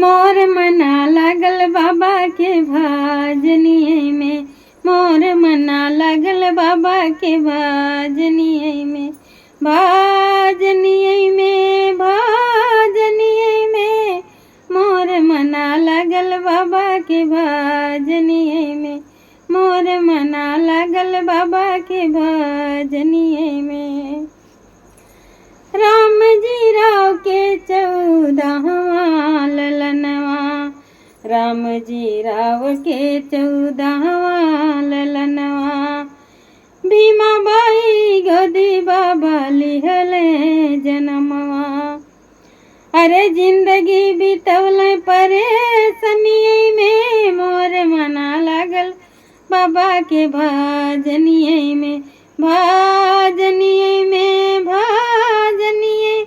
मोर मना लागल बाबा के भजनिए में, मोर मना लागल बाबा के भजनिए में, भजनिए में, भजनिए में, मोर मना लागल बाबा के भजनिए में, मोर मना लागल बाबा के भजनिए में। राम जी राव के 14वां ललनवा, राम जी राव के 14वां ललनवा, भीमाबाई गोदी बाबा लिहले जनमवा। अरे जिंदगी बितवले परेशानिए में, मोर मना लागल बाबा के भजनिए में, भजनिए में, भजनिए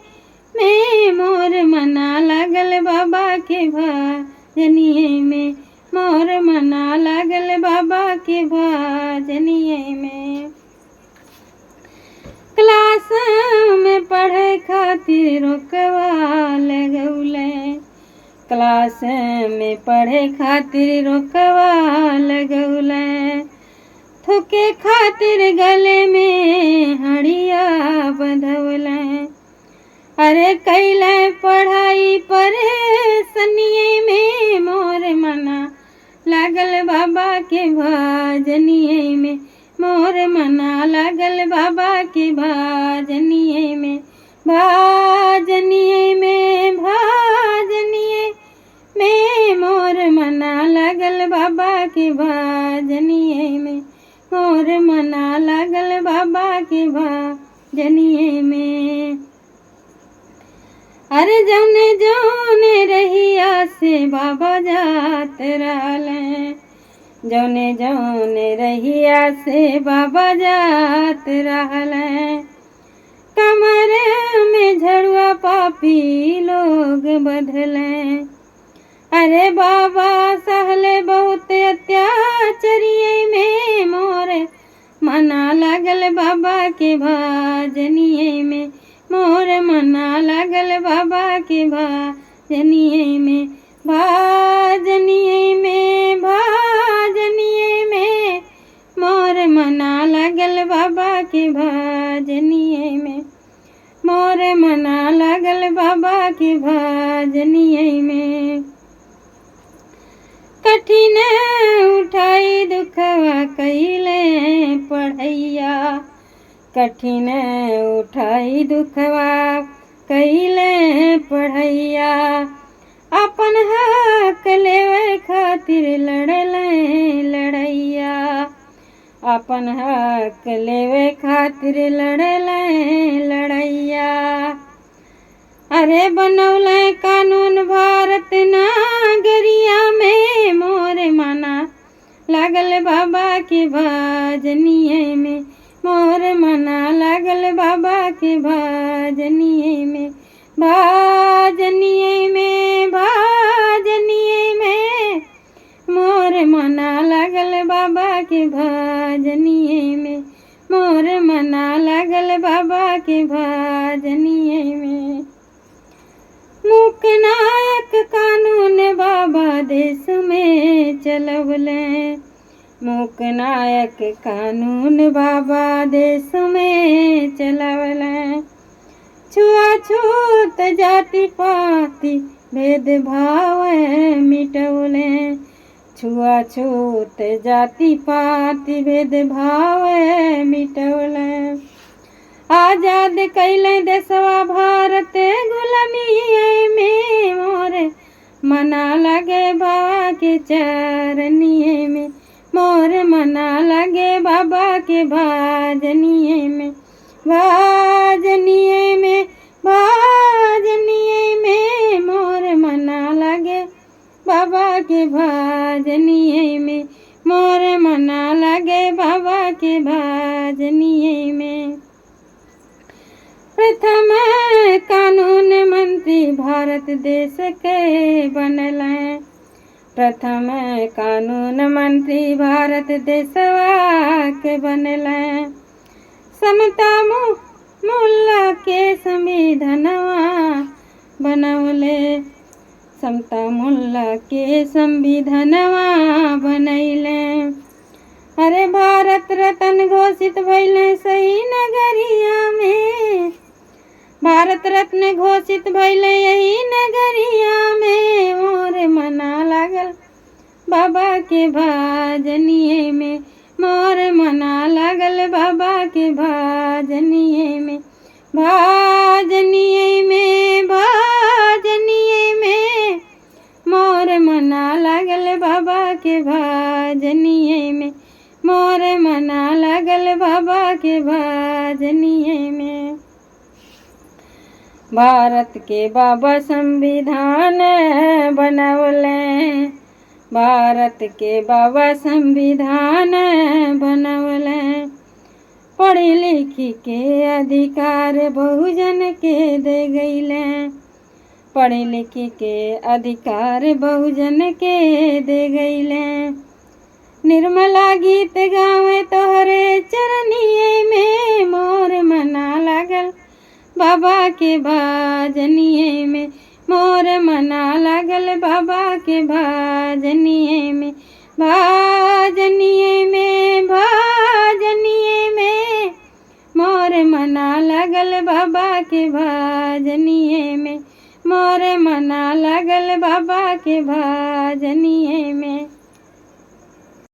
में, मोर मना लागल बाबा के भजनिए में, मोर मना लागल बाबा के भजनिए में। क्लास में पढ़े खातिर रोकवा लगौले, क्लास में पढ़े खातिर रोकवा लगौले, थूके खातिर गले में हड़िया बंधौले। अरे कैले पढ़ाई परेशानिए में, मोर मना लागल बाबा के भजनिए में, मोर मना लागल बाबा के भजनिए में, भजनिए में, भजनिए में, मोर मना लागल बाबा के भजनिए में, मोर मना लागल बाबा के भजनिए में। अरे जौने जौने रहिया से बाबा जात रहले, जौने जौने रहिया से बाबा जात रहले, कमरे में झड़ुआ पापी लोग बधले। अरे बाबा सहले बहुत अत्याचारिये में, मोर मना लागल बाबा के भजनिए में, मोर मना लागल बाबा के भजनिए में, भजनिए में, भजनिए में, मोर मना लागल बाबा के भजनिए में, मोर मना लागल बाबा के भजनिए में। कठिन उठाई दुखवा कैले पढ़ैया, कठिन उठाई दुखवा कैले पढ़ैया, अपन हक लेवे खातिर लड़ले लड़ैया, अपन हक लेवे खातिर लड़ले लड़ैया। अरे बनौले कानून भारत नागरिया में, मोर मना लागल बाबा के भजनिए में, मोर मना लागल बाबा के भजनिए में, भजनिए में, भजनिए में, मोर मना लागल बाबा के भजनिए में, मोर मना लागल बाबा के भजनिए में। मूक नायक कानून बाबा देश में चलवले, मूक नायक कानून बाबा देश में चलवले, छुआछूत जाति पाति भेदभाव मिटवले, छुआछूत जाति पाति भेदभाव मिटवले। आजाद कैले देशवा भारत गुलामी में, मोर मना लगे बाबा के चरनिए में, मोर मना लगे बाबा के भजनिए में, भजनिए में, भजनिए में, मोर मना लगे बाबा के भजनिए में, मोर मना लगे बाबा के भजनिए में। प्रथम कानून मंत्री भारत देश के बनले, प्रथम कानून मंत्री भारत देशवा के बनले, समता मूल्य के संविधानवा बनवले, समता मुल्ला के संविधानवा बनैले। अरे भारत रत्न घोषित भइले सही नगरिया में, भारत रत्न घोषित भइले यही नगरिया में। मोर मना लागल बाबा के भाजनिए में, मोर मना लागल बाबा के भाजनिए में, भाजनिए में, भाजनिए में। मोर मना लागल बाबा के भाजनिए में, मोर मना लागल बाबा के भाजनिए में। भारत के बाबा संविधान बनवले, भारत के बाबा संविधान बनवले। पढ़ी लिखी के अधिकार बहुजन के दे गईले, पढ़ी लिखी के अधिकार बहुजन के दे गईले। निर्मला गीत गावे तोहरे चरनिए में, मोर मना लागल बाबा के भाजनिए में, मोर मना लागल बाबा के भाजनिए में, भाजनिए में, भाजनिए में। मोर मना लागल बाबा के भाजनिए में, मोर मना लागल बाबा के भाजनिए में।